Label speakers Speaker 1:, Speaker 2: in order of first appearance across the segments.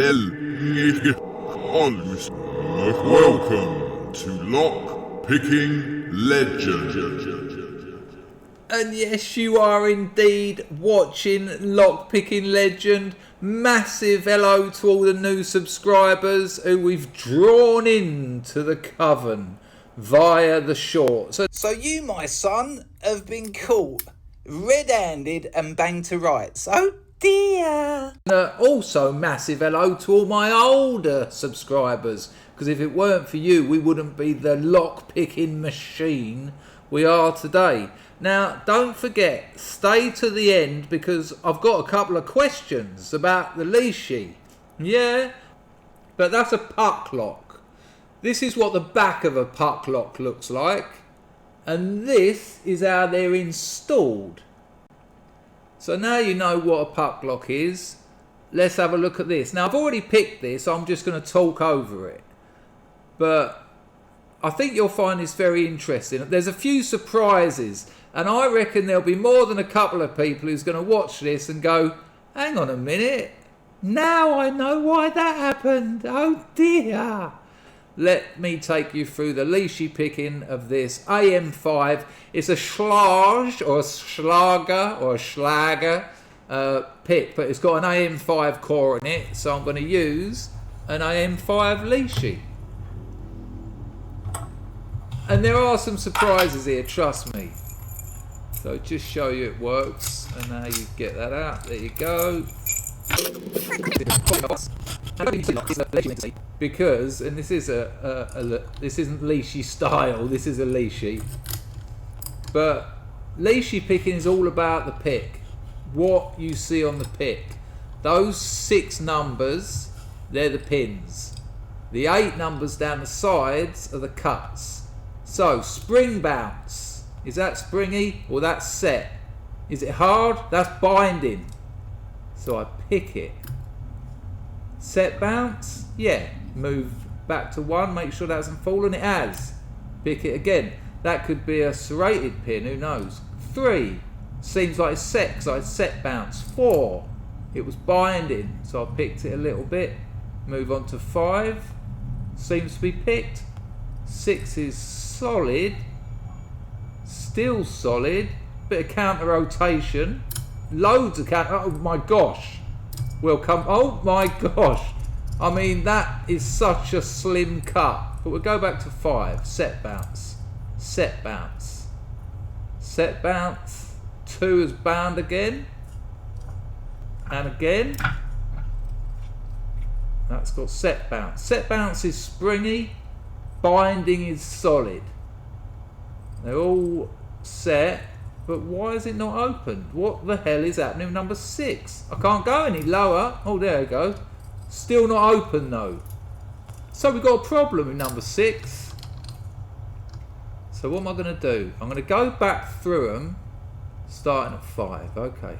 Speaker 1: Welcome to Lock Picking Legend.
Speaker 2: And yes, you are indeed watching Lock Picking Legend. Massive hello to all the new subscribers who we've drawn into the coven via the short. So you, my son, have been caught red-handed and banged to rights. Oh dear. Also massive hello to all my older subscribers, because if it weren't for you, we wouldn't be the lock-picking machine we are today. Now, don't forget, stay to the end, because I've got a couple of questions about the Lishi. Yeah, but that's a puck lock. This is what the back of a puck lock looks like, and this is how they're installed. So now you know what a puck lock is. Let's have a look at this. Now, I've already picked this, so I'm just going to talk over it. But I think you'll find this very interesting. There's a few surprises, and I reckon there'll be more than a couple of people who's going to watch this and go, hang on a minute, now I know why that happened. Oh dear. Let me take you through the Lishi picking of this AM5. It's a Schlage or a Schlage pick, but it's got an AM5 core in it, so I'm going to use an AM5 Lishi. And there are some surprises here, trust me. So just show you it works, and now you get that out. There you go. Because, and this is this isn't Lishi style, this is a Lishi. But Lishi picking is all about the pick. What you see on the pick. Those 6 numbers, they're the pins. The 8 numbers down the sides are the cuts. So, spring bounce. Is that springy or that's set? Is it hard? That's binding. So I pick it. Set bounce? Yeah. Move back to 1, make sure that hasn't fallen. It has. Pick it again. That could be a serrated pin, who knows. 3. Seems like it's set because I set bounce. 4. It was binding, so I picked it a little bit. Move on to 5. Seems to be picked. 6 is solid. Still solid. Bit of counter rotation. Loads of counter. Oh my gosh. Welcome. Oh my gosh. I mean, that is such a slim cut. But we'll go back to 5. Set bounce. Set bounce. Set bounce. 2 is bound again. And again. That's got set bounce. Set bounce is springy. Binding is solid. They're all set. But why is it not opened? What the hell is happening with number 6? I can't go any lower. Oh, there we go. Still not open though. So we've got a problem with number 6. So what am I going to do? I'm going to go back through them, starting at 5. Okay.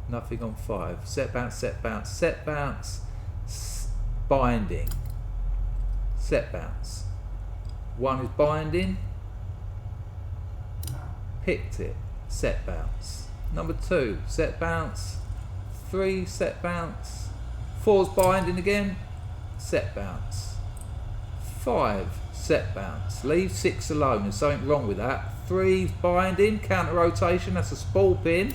Speaker 2: Nothing on 5. Set bounce, set bounce, set bounce. Binding. Set bounce. 1 is binding. Picked it. Set bounce. Number 2, set bounce. 3, set bounce. 4's binding again. Set bounce. 5, set bounce. Leave 6 alone. There's something wrong with that. 3's binding. Counter rotation. That's a spool pin.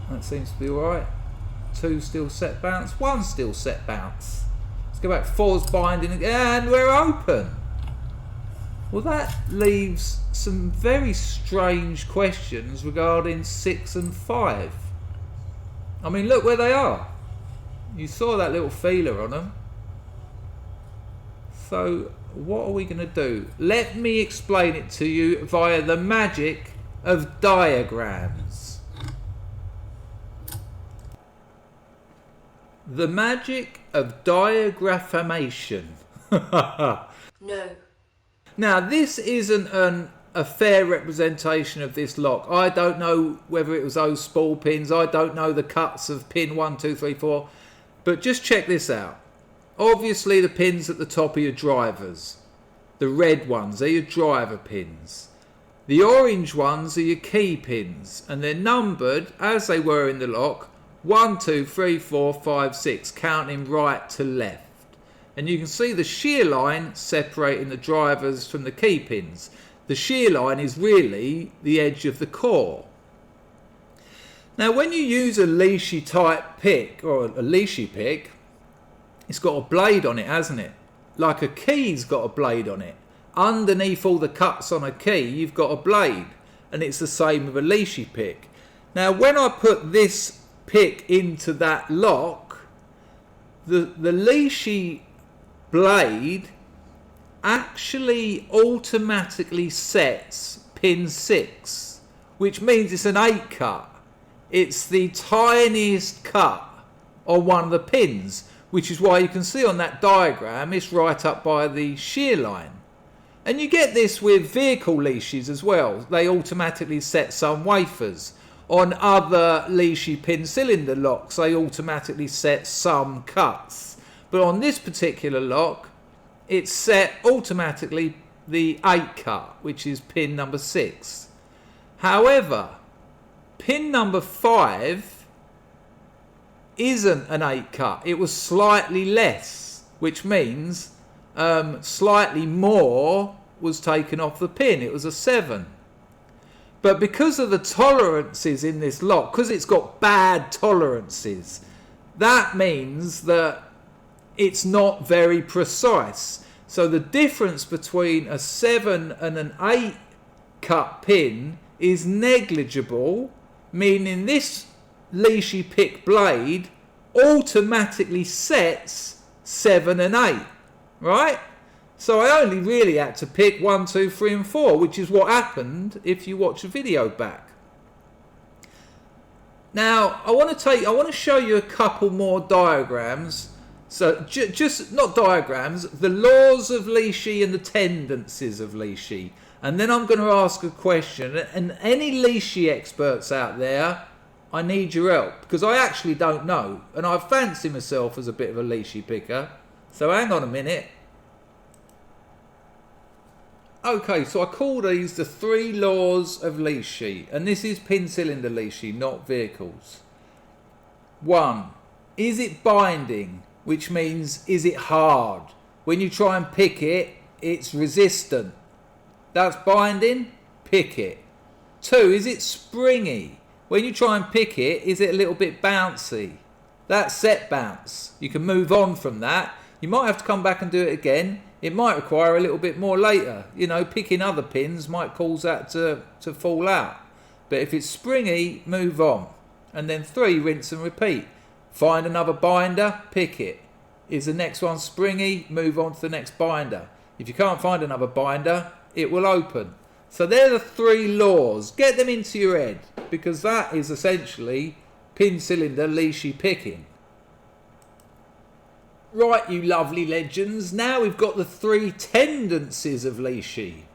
Speaker 2: That seems to be alright. 2 still set bounce. 1 still set bounce. Let's go back. 4's binding again. And we're open. Well, that leaves some very strange questions regarding 6 and 5. I mean, look where they are. You saw that little feeler on them. So, what are we going to do? Let me explain it to you via the magic of diagrams. The magic of diagrammation.
Speaker 3: No.
Speaker 2: Now, this isn't a fair representation of this lock. I don't know whether it was those spool pins. I don't know the cuts of pin 1, 2, 3, 4. But just check this out. Obviously, the pins at the top are your drivers. The red ones are your driver pins. The orange ones are your key pins. And they're numbered, as they were in the lock, 1, 2, 3, 4, 5, 6, counting right to left. And you can see the shear line separating the drivers from the key pins. The shear line is really the edge of the core. Now when you use a Lishi type pick, or a Lishi pick, it's got a blade on it, hasn't it? Like a key's got a blade on it. Underneath all the cuts on a key, you've got a blade. And it's the same with a Lishi pick. Now when I put this pick into that lock, the Lishi blade actually automatically sets pin 6, which means it's an 8 cut. It's the tiniest cut on one of the pins, which is why you can see on that diagram it's right up by the shear line. And you get this with vehicle leashes as well. They automatically set some wafers. On other Lishi pin cylinder locks, they automatically set some cuts. But on this particular lock, it's set automatically the 8 cut, which is pin number 6. However, pin number 5 isn't an 8 cut. It was slightly less, which means slightly more was taken off the pin. It was a 7. But because of the tolerances in this lock, because it's got bad tolerances, that means that it's not very precise. So the difference between a 7 and an 8 cut pin is negligible, meaning this Lishi pick blade automatically sets 7 and 8, right? So I only really had to pick 1, 2, 3 and 4, which is what happened if you watch the video back. Now I want to show you a couple more diagrams. So just not diagrams, the laws of Lishi and the tendencies of Lishi. And then I'm going to ask a question. And any Lishi experts out there, I need your help, because I actually don't know. And I fancy myself as a bit of a Lishi picker. So hang on a minute. Okay, so I call these the 3 laws of Lishi. And this is pin cylinder Lishi, not vehicles. 1. Is it binding? Which means, is it hard? When you try and pick it, it's resistant. That's binding, pick it. 2, is it springy? When you try and pick it, is it a little bit bouncy? That's set bounce. You can move on from that. You might have to come back and do it again. It might require a little bit more later. You know, picking other pins might cause that to fall out. But if it's springy, move on. And then 3, rinse and repeat. Find another binder, pick it. Is the next one springy? Move on to the next binder. If you can't find another binder, it will open. So they're the 3 laws. Get them into your head, because that is essentially pin cylinder Lishi picking. Right, you lovely legends. Now we've got the 3 tendencies of Lishi.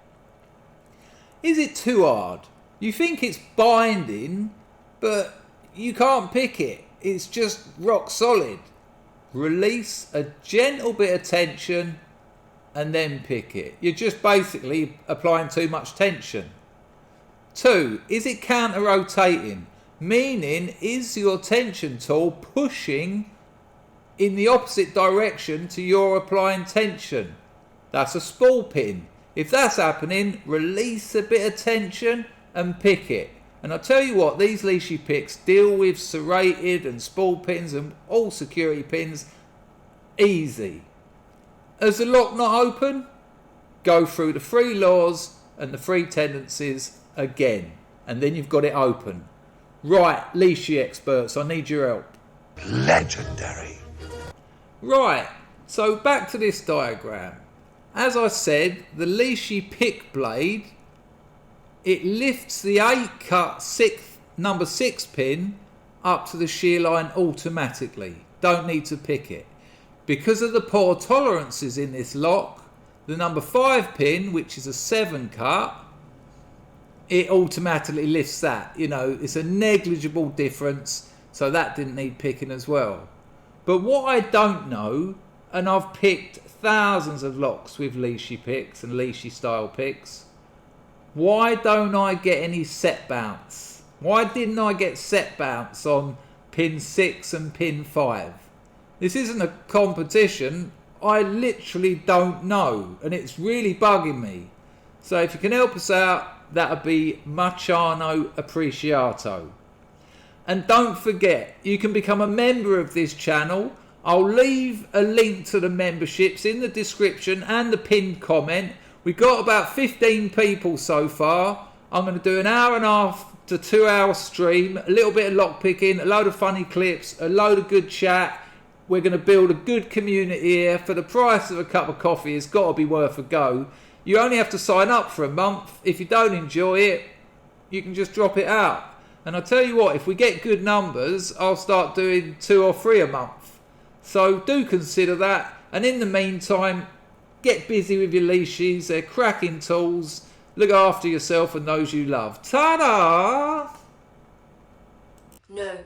Speaker 2: Is it too hard? You think it's binding, but you can't pick it. It's just rock solid. Release a gentle bit of tension and then pick it. You're just basically applying too much tension. 2, is it counter-rotating? Meaning, is your tension tool pushing in the opposite direction to your applying tension? That's a spool pin. If that's happening, release a bit of tension and pick it. And I tell you what, these Lishi picks deal with serrated and spool pins and all security pins easy. As the lock not open, go through the 3 laws and the 3 tendencies again. And then you've got it open. Right, Lishi experts, I need your help.
Speaker 4: Legendary. Right,
Speaker 2: so back to this diagram. As I said, the Lishi pick blade, it lifts the 8 cut number 6 pin up to the shear line automatically. Don't need to pick it. Because of the poor tolerances in this lock, the number 5 pin, which is a 7 cut, it automatically lifts that. You know, it's a negligible difference, so that didn't need picking as well. But what I don't know, and I've picked thousands of locks with Lishi picks and Lishi style picks, why don't I get any set bounce? Why didn't I get set bounce on pin 6 and pin 5. This isn't a competition. I literally don't know, and it's really bugging me. So if you can help us out, that would be muchano appreciato. And don't forget, you can become a member of this channel. I'll leave a link to the memberships in the description and the pinned comment. We've got about 15 people so far. I'm going to do an hour and a half to 2 hour stream, a little bit of lock picking, a load of funny clips, a load of good chat. We're going to build a good community here. For the price of a cup of coffee, it's got to be worth a go. You only have to sign up for a month. If you don't enjoy it, you can just drop it out. And I'll tell you what, if we get good numbers, I'll start doing 2 or 3 a month. So do consider that. And in the meantime, get busy with your leashes. They're cracking tools. Look after yourself and those you love. Ta-da!
Speaker 3: No.